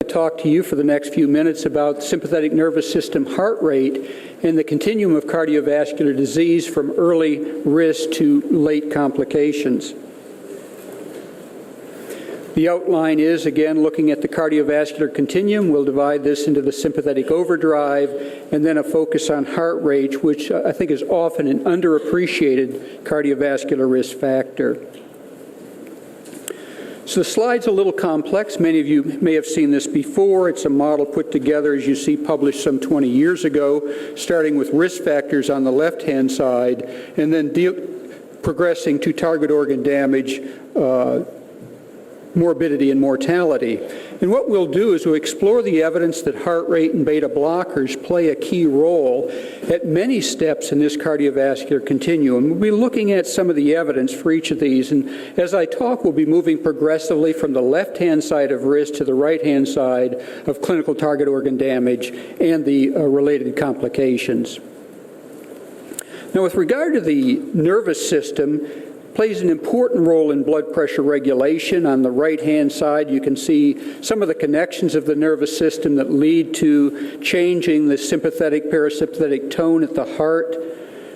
Talk to you for the next few minutes about sympathetic nervous system heart rate and the continuum of cardiovascular disease from early risk to late complications. The outline is, again, looking at the cardiovascular continuum. We'll divide this into the sympathetic overdrive and then a focus on heart rate, which I think is often an underappreciated cardiovascular risk factor. So the slide's a little complex. Many of you may have seen this before. It's a model put together, as you see, published some 20 years ago, starting with risk factors on the left-hand side, and then progressing to target organ damage, morbidity, and mortality. And what we'll do is we'll explore the evidence that heart rate and beta blockers play a key role at many steps in this cardiovascular continuum. We'll be looking at some of the evidence for each of these, and as I talk, we'll be moving progressively from the left-hand side of risk to the right-hand side of clinical target organ damage and the related complications. Now, with regard to the nervous system, plays an important role in blood pressure regulation. On the right-hand side, you can see some of the connections of the nervous system that lead to changing the sympathetic, parasympathetic tone at the heart,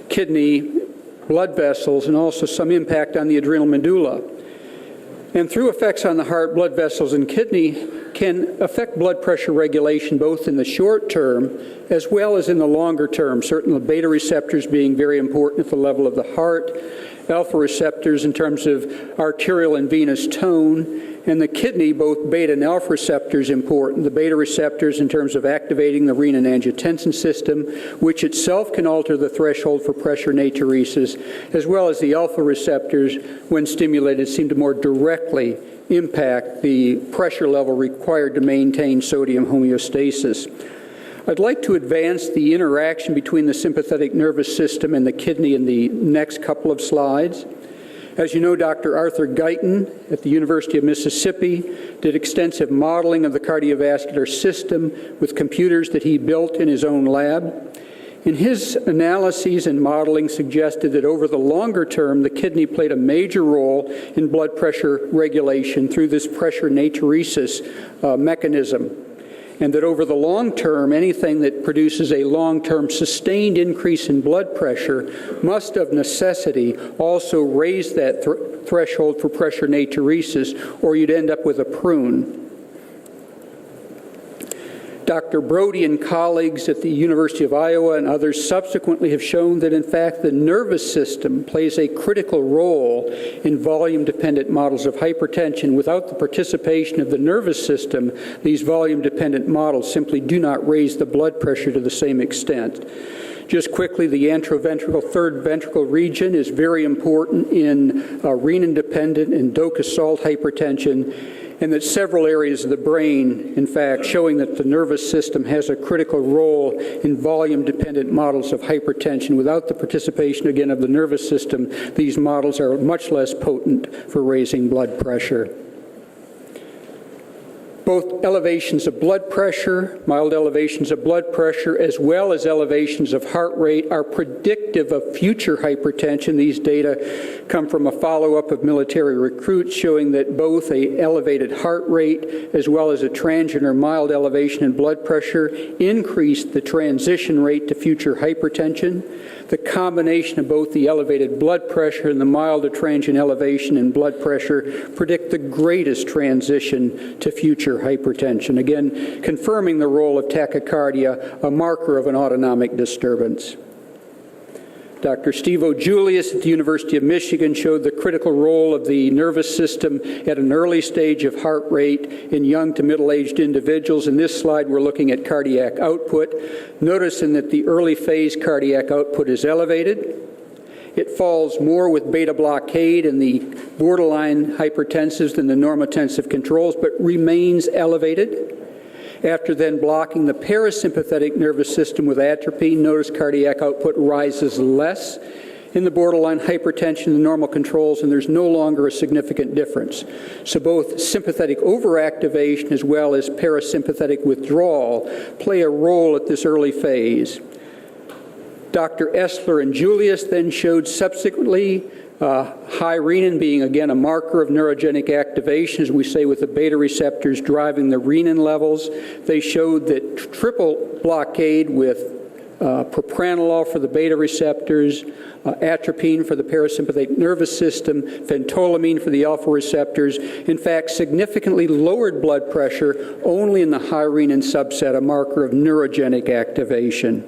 kidney, blood vessels, and also some impact on the adrenal medulla. And through effects on the heart, blood vessels, and kidney can affect blood pressure regulation both in the short term as well as in the longer term. Certainly beta receptors being very important at the level of the heart, alpha receptors in terms of arterial and venous tone, and the kidney, both beta and alpha receptors important. The beta receptors in terms of activating the renin-angiotensin system, which itself can alter the threshold for pressure natriuresis, as well as the alpha receptors, when stimulated, seem to more directly impact the pressure level required to maintain sodium homeostasis. I'd like to advance the interaction between the sympathetic nervous system and the kidney in the next couple of slides. As you know, Dr. Arthur Guyton at the University of Mississippi did extensive modeling of the cardiovascular system with computers that he built in his own lab. And his analyses and modeling suggested that over the longer term, the kidney played a major role in blood pressure regulation through this pressure natriuresis mechanism. And that over the long term, anything that produces a long-term sustained increase in blood pressure must of necessity also raise that threshold for pressure natriuresis, or you'd end up with a prune. Dr. Brody and colleagues at the University of Iowa and others subsequently have shown that, in fact, the nervous system plays a critical role in volume-dependent models of hypertension. Without the participation of the nervous system, these volume-dependent models simply do not raise the blood pressure to the same extent. Just quickly, the anteroventricle third ventricle region is very important in renin-dependent and DOCA-SALT hypertension, and that several areas of the brain, in fact, showing that the nervous system has a critical role in volume-dependent models of hypertension. Without the participation, again, of the nervous system, these models are much less potent for raising blood pressure. Both elevations of blood pressure, mild elevations of blood pressure, as well as elevations of heart rate are predictive of future hypertension. These data come from a follow-up of military recruits showing that both an elevated heart rate as well as a transient or mild elevation in blood pressure increased the transition rate to future hypertension. The combination of both the elevated blood pressure and the mild or transient elevation in blood pressure predict the greatest transition to future hypertension, again confirming the role of tachycardia, a marker of an autonomic disturbance. Dr. Steve O'Julius at the University of Michigan showed the critical role of the nervous system at an early stage of heart rate in young to middle-aged individuals. In this slide, we're looking at cardiac output. Noticing that the early phase cardiac output is elevated. It falls more with beta blockade in the borderline hypertensives than the normotensive controls, but remains elevated. After then blocking the parasympathetic nervous system with atropine, notice cardiac output rises less in the borderline hypertension than normal controls, and there's no longer a significant difference. So both sympathetic overactivation as well as parasympathetic withdrawal play a role at this early phase. Dr. Essler and Julius then showed subsequently High-Renin being, again, a marker of neurogenic activation, as we say, with the beta receptors driving the renin levels. They showed that triple blockade with propranolol for the beta receptors, atropine for the parasympathetic nervous system, phentolamine for the alpha receptors, in fact, significantly lowered blood pressure only in the high-renin subset, a marker of neurogenic activation.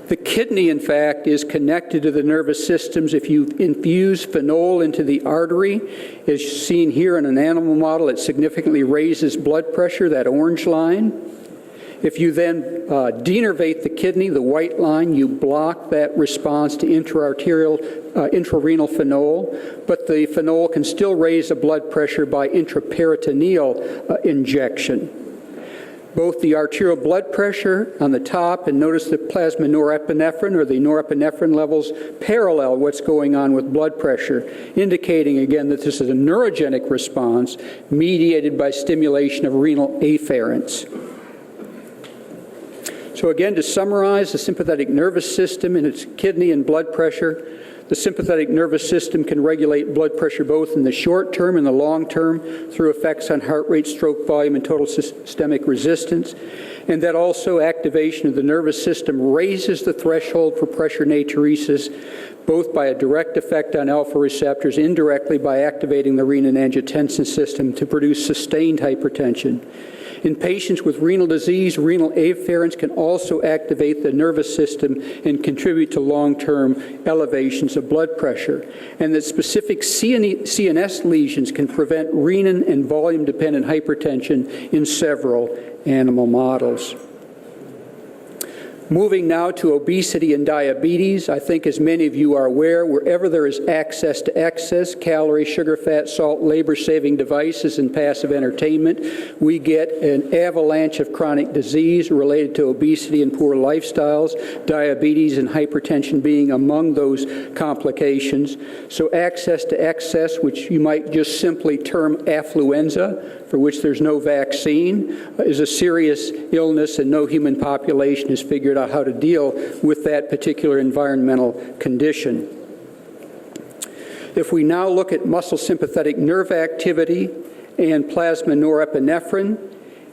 The kidney, in fact, is connected to the nervous systems. If you infuse phenol into the artery, as seen here in an animal model, it significantly raises blood pressure, that orange line. If you then denervate the kidney, the white line, you block that response to intrarenal phenol, but the phenol can still raise the blood pressure by intraperitoneal injection. Both the arterial blood pressure on the top, and notice the plasma norepinephrine or the norepinephrine levels parallel what's going on with blood pressure, indicating again that this is a neurogenic response mediated by stimulation of renal afferents. So again, to summarize, the sympathetic nervous system and its kidney and blood pressure. The sympathetic nervous system can regulate blood pressure both in the short term and the long term through effects on heart rate, stroke volume, and total systemic resistance. And that also activation of the nervous system raises the threshold for pressure natriuresis, both by a direct effect on alpha receptors, indirectly by activating the renin-angiotensin system to produce sustained hypertension. In patients with renal disease, renal afferents can also activate the nervous system and contribute to long-term elevations of blood pressure. And that specific CNS lesions can prevent renin and volume-dependent hypertension in several animal models. Moving now to obesity and diabetes, I think as many of you are aware, wherever there is access to excess calorie, sugar, fat, salt, labor-saving devices, and passive entertainment, we get an avalanche of chronic disease related to obesity and poor lifestyles, diabetes and hypertension being among those complications. So access to excess, which you might just simply term affluenza, for which there's no vaccine, is a serious illness, and no human population has figured out how to deal with that particular environmental condition. If we now look at muscle sympathetic nerve activity and plasma norepinephrine,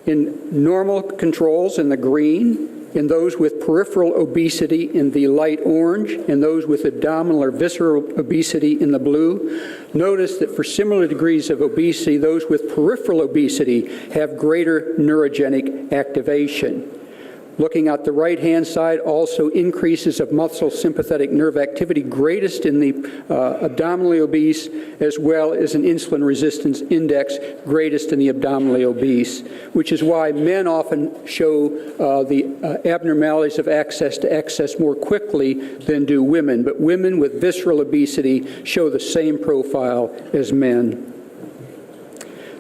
in normal controls in the green, in those with peripheral obesity in the light orange, and those with abdominal or visceral obesity in the blue, notice that for similar degrees of obesity, those with peripheral obesity have greater neurogenic activation. Looking at the right-hand side, also increases of muscle sympathetic nerve activity, greatest in the abdominally obese, as well as an insulin resistance index, greatest in the abdominally obese, which is why men often show the abnormalities of access to excess more quickly than do women. But women with visceral obesity show the same profile as men.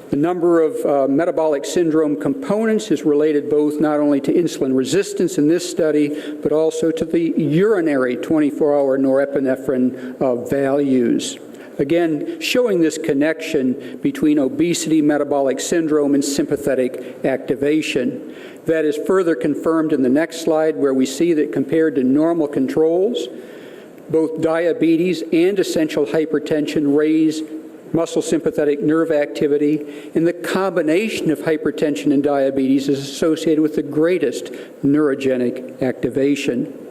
The number of metabolic syndrome components is related both not only to insulin resistance in this study, but also to the urinary 24-hour norepinephrine values. Again, showing this connection between obesity, metabolic syndrome, and sympathetic activation. That is further confirmed in the next slide, where we see that compared to normal controls, both diabetes and essential hypertension raise muscle sympathetic nerve activity, and the combination of hypertension and diabetes is associated with the greatest neurogenic activation.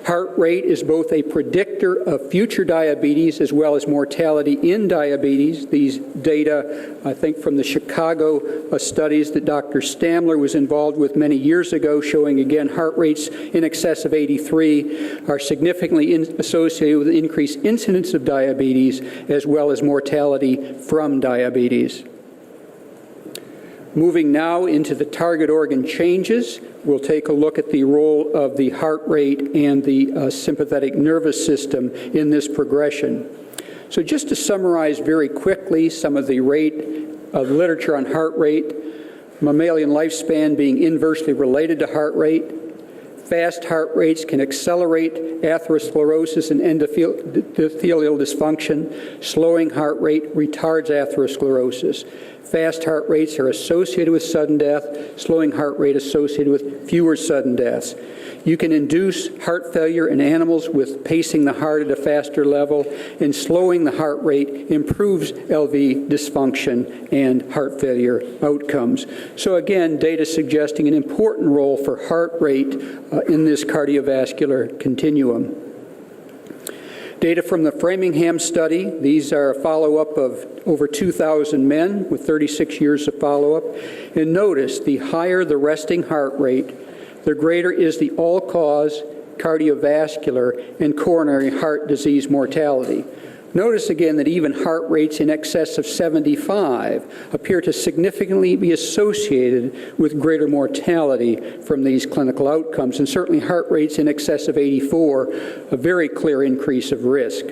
Heart rate is both a predictor of future diabetes as well as mortality in diabetes. These data, I think, from the Chicago studies that Dr. Stamler was involved with many years ago, showing again heart rates in excess of 83 are significantly associated with increased incidence of diabetes as well as mortality from diabetes. Moving now into the target organ changes, we'll take a look at the role of the heart rate and the sympathetic nervous system in this progression. So just to summarize very quickly some of the literature on heart rate, mammalian lifespan being inversely related to heart rate, Fast heart rates can accelerate atherosclerosis and endothelial dysfunction. Slowing heart rate retards atherosclerosis. Fast heart rates are associated with sudden death. Slowing heart rate associated with fewer sudden deaths. You can induce heart failure in animals with pacing the heart at a faster level, and slowing the heart rate improves LV dysfunction and heart failure outcomes. So again, data suggesting an important role for heart rate in this cardiovascular continuum. Data from the Framingham study. These are a follow-up of over 2,000 men with 36 years of follow-up. And notice, the higher the resting heart rate, the greater is the all-cause cardiovascular and coronary heart disease mortality. Notice again that even heart rates in excess of 75 appear to significantly be associated with greater mortality from these clinical outcomes, and certainly heart rates in excess of 84, a very clear increase of risk.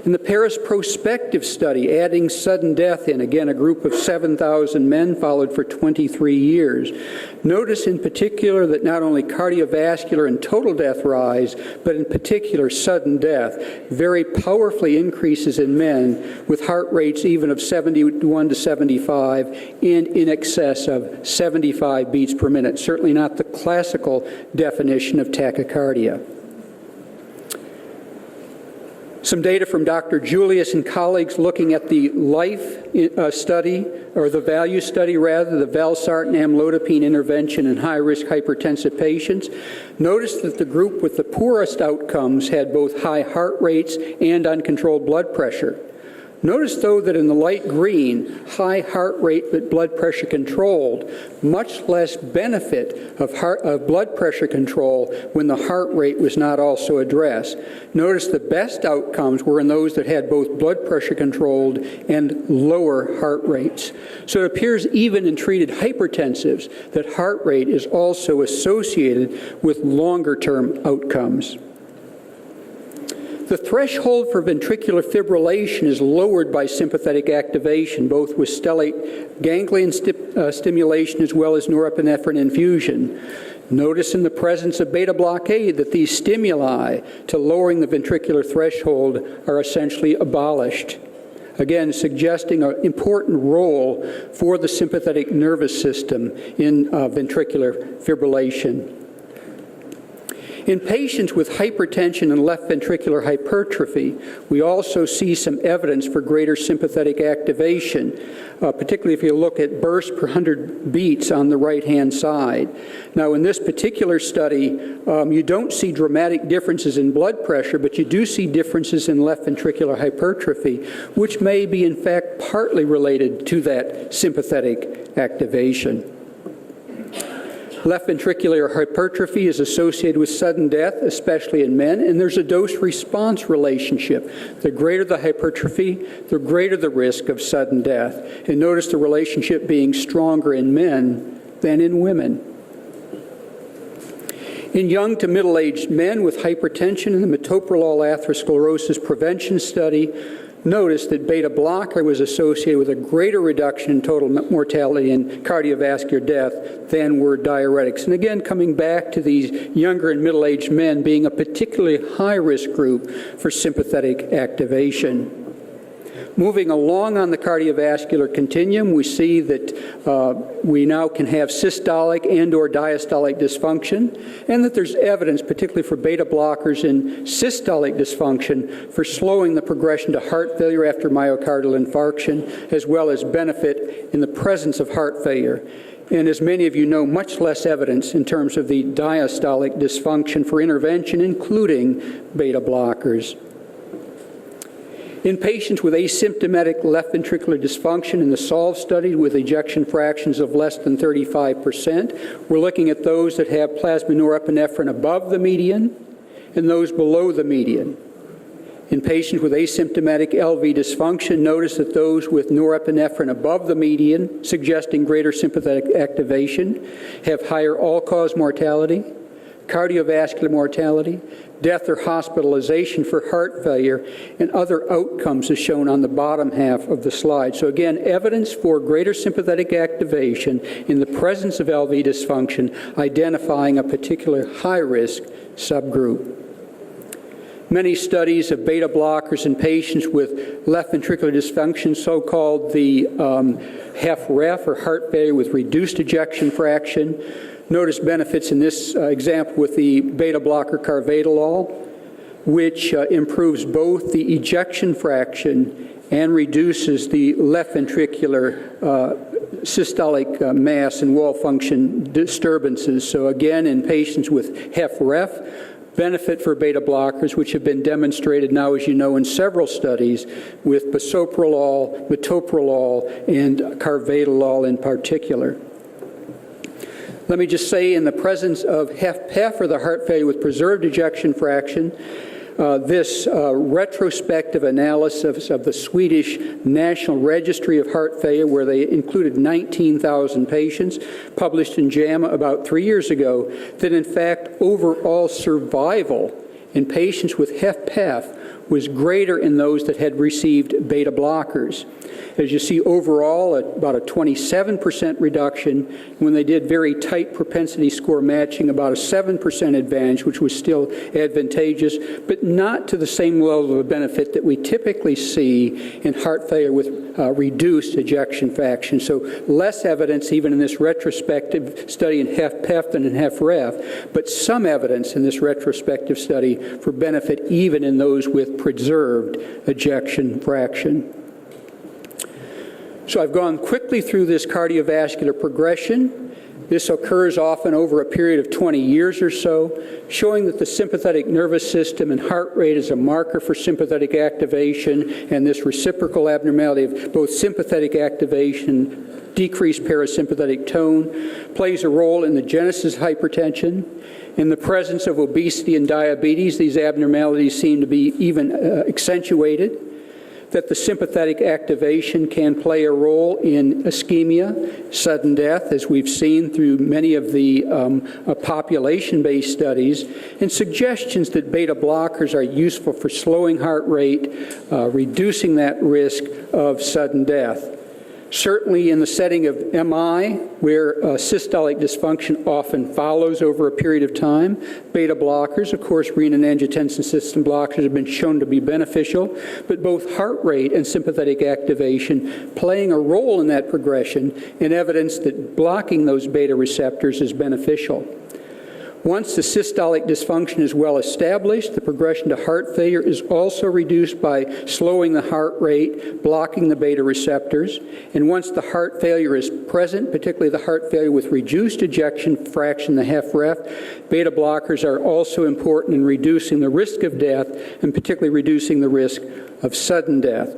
In the Paris prospective study, adding sudden death in, again, a group of 7,000 men followed for 23 years. Notice in particular that not only cardiovascular and total death rise, but in particular sudden death very powerfully increases in men with heart rates even of 71 to 75 and in excess of 75 beats per minute. Certainly not the classical definition of tachycardia. Some data from Dr. Julius and colleagues looking at the LIFE study, or the VALUE study rather, the valsartan amlodipine intervention in high-risk hypertensive patients. Notice that the group with the poorest outcomes had both high heart rates and uncontrolled blood pressure. Notice, though, that in the light green, high heart rate but blood pressure controlled, much less benefit of blood pressure control when the heart rate was not also addressed. Notice the best outcomes were in those that had both blood pressure controlled and lower heart rates. So it appears even in treated hypertensives that heart rate is also associated with longer-term outcomes. The threshold for ventricular fibrillation is lowered by sympathetic activation, both with stellate ganglion stimulation as well as norepinephrine infusion. Notice in the presence of beta blockade that these stimuli to lowering the ventricular threshold are essentially abolished. Again, suggesting an important role for the sympathetic nervous system in ventricular fibrillation. In patients with hypertension and left ventricular hypertrophy, we also see some evidence for greater sympathetic activation, particularly if you look at bursts per 100 beats on the right-hand side. Now, in this particular study, you don't see dramatic differences in blood pressure, but you do see differences in left ventricular hypertrophy, which may be, in fact, partly related to that sympathetic activation. Left ventricular hypertrophy is associated with sudden death, especially in men, and there's a dose-response relationship. The greater the hypertrophy, the greater the risk of sudden death. And notice the relationship being stronger in men than in women. In young to middle-aged men with hypertension in the metoprolol atherosclerosis prevention study, notice that beta blocker was associated with a greater reduction in total mortality and cardiovascular death than were diuretics. And again, coming back to these younger and middle-aged men being a particularly high-risk group for sympathetic activation. Moving along on the cardiovascular continuum, we see that we now can have systolic and or diastolic dysfunction, and that there's evidence, particularly for beta blockers in systolic dysfunction, for slowing the progression to heart failure after myocardial infarction, as well as benefit in the presence of heart failure. And as many of you know, much less evidence in terms of the diastolic dysfunction for intervention, including beta blockers. In patients with asymptomatic left ventricular dysfunction in the SOLVE study with ejection fractions of less than 35%, we're looking at those that have plasma norepinephrine above the median and those below the median. In patients with asymptomatic LV dysfunction, notice that those with norepinephrine above the median, suggesting greater sympathetic activation, have higher all-cause mortality. cardiovascular mortality, death or hospitalization for heart failure, and other outcomes as shown on the bottom half of the slide. So again, evidence for greater sympathetic activation in the presence of LV dysfunction, identifying a particular high-risk subgroup. Many studies of beta blockers in patients with left ventricular dysfunction, so-called the HFrEF, or heart failure with reduced ejection fraction. Notice benefits in this example with the beta blocker carvedilol, which improves both the ejection fraction and reduces the left ventricular systolic mass and wall function disturbances. So again, in patients with HFrEF, benefit for beta blockers, which have been demonstrated now, as you know, in several studies with bisoprolol, metoprolol, and carvedilol in particular. Let me just say, in the presence of HFpEF, or the heart failure with preserved ejection fraction, this retrospective analysis of the Swedish National Registry of Heart Failure, where they included 19,000 patients, published in JAMA about 3 years ago, that in fact overall survival in patients with HFpEF was greater in those that had received beta blockers. As you see, overall, about a 27% reduction. When they did very tight propensity score matching, about a 7% advantage, which was still advantageous, but not to the same level of benefit that we typically see in heart failure with reduced ejection fraction. So less evidence even in this retrospective study in HFpEF than in HFrEF, but some evidence in this retrospective study for benefit even in those with preserved ejection fraction. So I've gone quickly through this cardiovascular progression. This occurs often over a period of 20 years or so, showing that the sympathetic nervous system and heart rate is a marker for sympathetic activation, and this reciprocal abnormality of both sympathetic activation, decreased parasympathetic tone, plays a role in the genesis of hypertension. In the presence of obesity and diabetes, these abnormalities seem to be even accentuated. That the sympathetic activation can play a role in ischemia, sudden death, as we've seen through many of the population-based studies, and suggestions that beta blockers are useful for slowing heart rate, reducing that risk of sudden death. Certainly in the setting of MI, where systolic dysfunction often follows over a period of time, beta blockers, of course, renin-angiotensin system blockers have been shown to be beneficial, but both heart rate and sympathetic activation playing a role in that progression, and evidence that blocking those beta receptors is beneficial. Once the systolic dysfunction is well established, the progression to heart failure is also reduced by slowing the heart rate, blocking the beta receptors. And once the heart failure is present, particularly the heart failure with reduced ejection fraction, the HFrEF, beta blockers are also important in reducing the risk of death, and particularly reducing the risk of sudden death.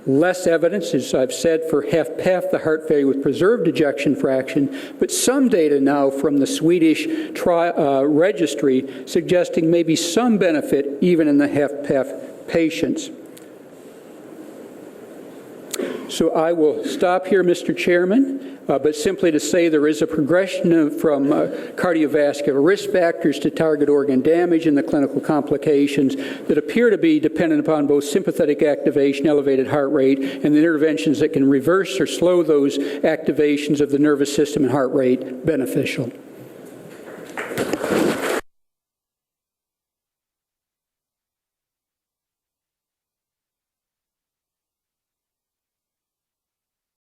Less evidence, as I've said, for HFpEF, the heart failure with preserved ejection fraction, but some data now from the Swedish registry suggesting maybe some benefit even in the HFpEF patients. So I will stop here, Mr. Chairman, but simply to say there is a progression from cardiovascular risk factors to target organ damage and the clinical complications that appear to be dependent upon both sympathetic activation, elevated heart rate, and the interventions that can reverse or slow those activations of the nervous system and heart rate beneficial.